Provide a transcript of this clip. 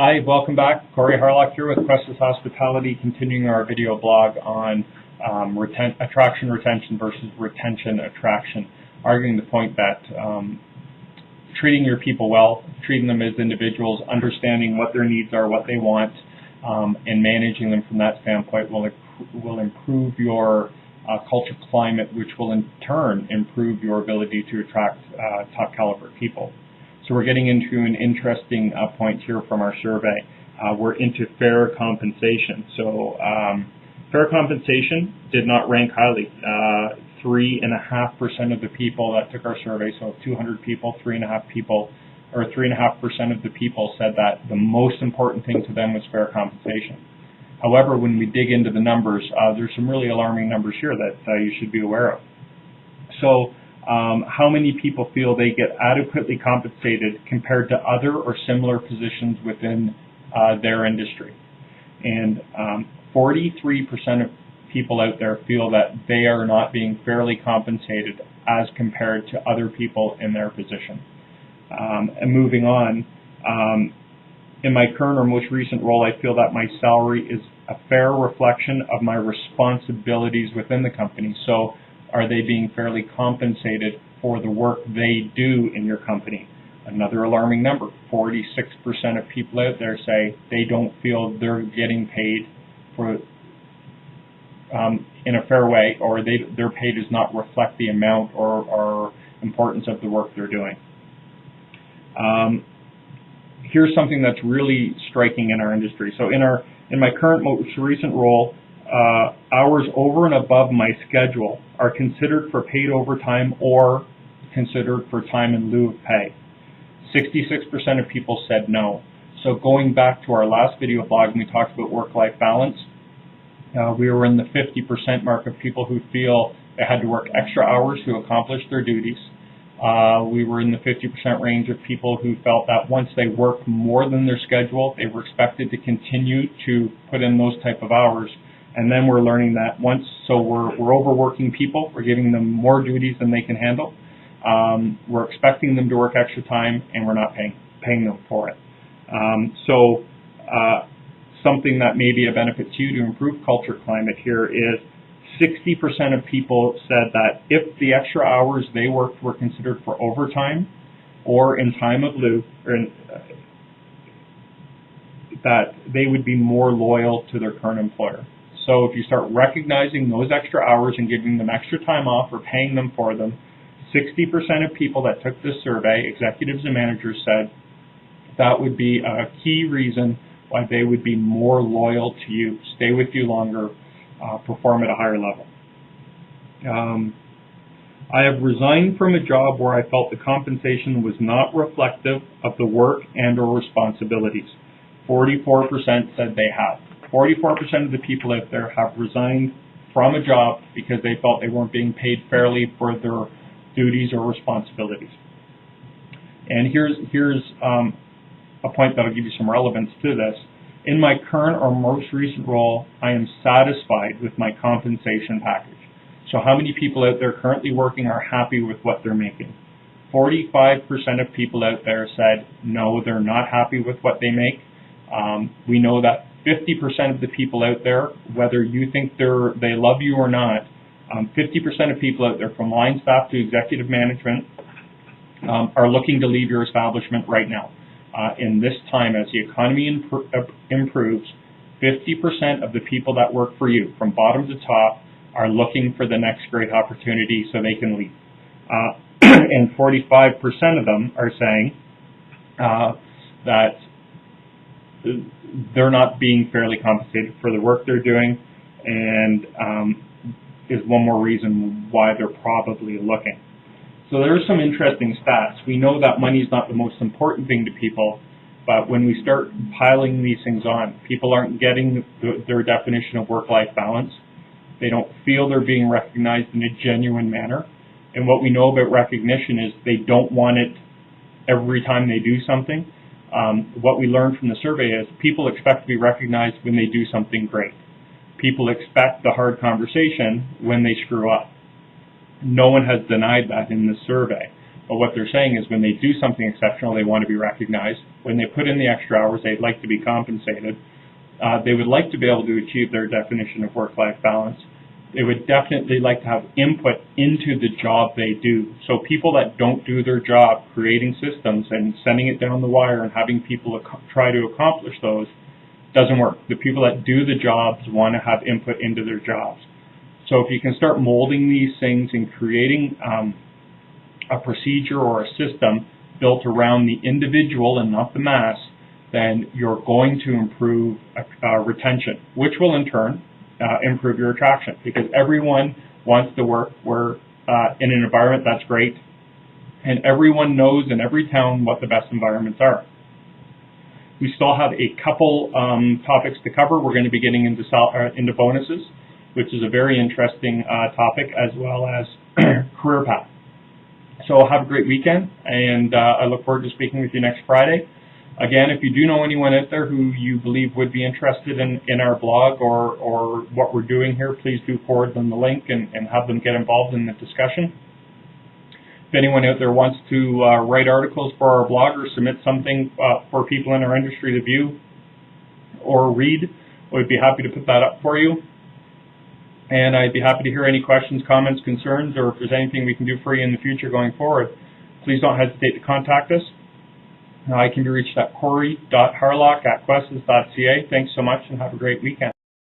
Hi, welcome back. Corey Harlock here with Questus Hospitality, continuing our video blog on attraction retention versus retention attraction, arguing the point that treating your people well, treating them as individuals, understanding what their needs are, what they want, and managing them from that standpoint will improve your culture climate, which will in turn improve your ability to attract top caliber people. So we're getting into an interesting point here from our survey. We're into fair compensation. So fair compensation did not rank highly. 3.5% of the people that took our survey, so 200 people, 3.5% of the people said that the most important thing to them was fair compensation. However, when we dig into the numbers, there's some really alarming numbers here that you should be aware of. So how many people feel they get adequately compensated compared to other or similar positions within their industry? And 43% of people out there feel that they are not being fairly compensated as compared to other people in their position. And moving on, in my current or most recent role, I feel that my salary is a fair reflection of my responsibilities within the company. So are they being fairly compensated for the work they do in your company? Another alarming number, 46% of people out there say they don't feel they're getting paid for in a fair way, or their pay does not reflect the amount or importance of the work they're doing. Here's something that's really striking in our industry. So in my current most recent role, hours over and above my schedule are considered for paid overtime or considered for time in lieu of pay. 66% of people said no. So going back to our last video blog when we talked about work-life balance, we were in the 50% mark of people who feel they had to work extra hours to accomplish their duties. We were in the 50% range of people who felt that once they worked more than their schedule, they were expected to continue to put in those type of hours. And then we're learning that we're overworking people, we're giving them more duties than they can handle. We're expecting them to work extra time, and we're not paying them for it. Something that may be a benefit to you to improve culture climate here is 60% of people said that if the extra hours they worked were considered for overtime or in time of lieu, that they would be more loyal to their current employer. So if you start recognizing those extra hours and giving them extra time off or paying them for them, 60% of people that took this survey, executives and managers, said that would be a key reason why they would be more loyal to you, stay with you longer, perform at a higher level. I have resigned from a job where I felt the compensation was not reflective of the work and or responsibilities. 44% said they have. 44% of the people out there have resigned from a job because they felt they weren't being paid fairly for their duties or responsibilities. And here's a point that will give you some relevance to this. In my current or most recent role, I am satisfied with my compensation package. So how many people out there currently working are happy with what they're making? 45% of people out there said no, they're not happy with what they make. We know that 50% of the people out there, whether you think they love you or not, 50% of people out there from line staff to executive management are looking to leave your establishment right now. In this time, as the economy improves, 50% of the people that work for you, from bottom to top, are looking for the next great opportunity so they can leave. And 45% of them are saying that they're not being fairly compensated for the work they're doing, and is one more reason why they're probably looking. So there are some interesting stats. We know that money is not the most important thing to people, but when we start piling these things on, people aren't getting their definition of work-life balance. They don't feel they're being recognized in a genuine manner. And what we know about recognition is they don't want it every time they do something. What we learned from the survey is people expect to be recognized when they do something great. People expect the hard conversation when they screw up. No one has denied that in this survey. But what they're saying is when they do something exceptional, they want to be recognized. When they put in the extra hours, they'd like to be compensated. They would like to be able to achieve their definition of work-life balance. They would definitely like to have input into the job they do. So people that don't do their job, creating systems and sending it down the wire and having people try to accomplish those, doesn't work. The people that do the jobs want to have input into their jobs. So if you can start molding these things and creating a procedure or a system built around the individual and not the mass, then you're going to improve retention, which will in turn improve your attraction, because everyone wants to work in an environment that's great, and everyone knows in every town what the best environments are. We still have a couple topics to cover. We're going to be getting into bonuses, which is a very interesting topic, as well as career path. So have a great weekend, and I look forward to speaking with you next Friday. Again, if you do know anyone out there who you believe would be interested in our blog or what we're doing here, please do forward them the link and have them get involved in the discussion. If anyone out there wants to write articles for our blog or submit something for people in our industry to view or read, we'd be happy to put that up for you. And I'd be happy to hear any questions, comments, concerns, or if there's anything we can do for you in the future going forward. Please don't hesitate to contact us. I can be reached at corey.harlock@questus.ca. Thanks so much and have a great weekend.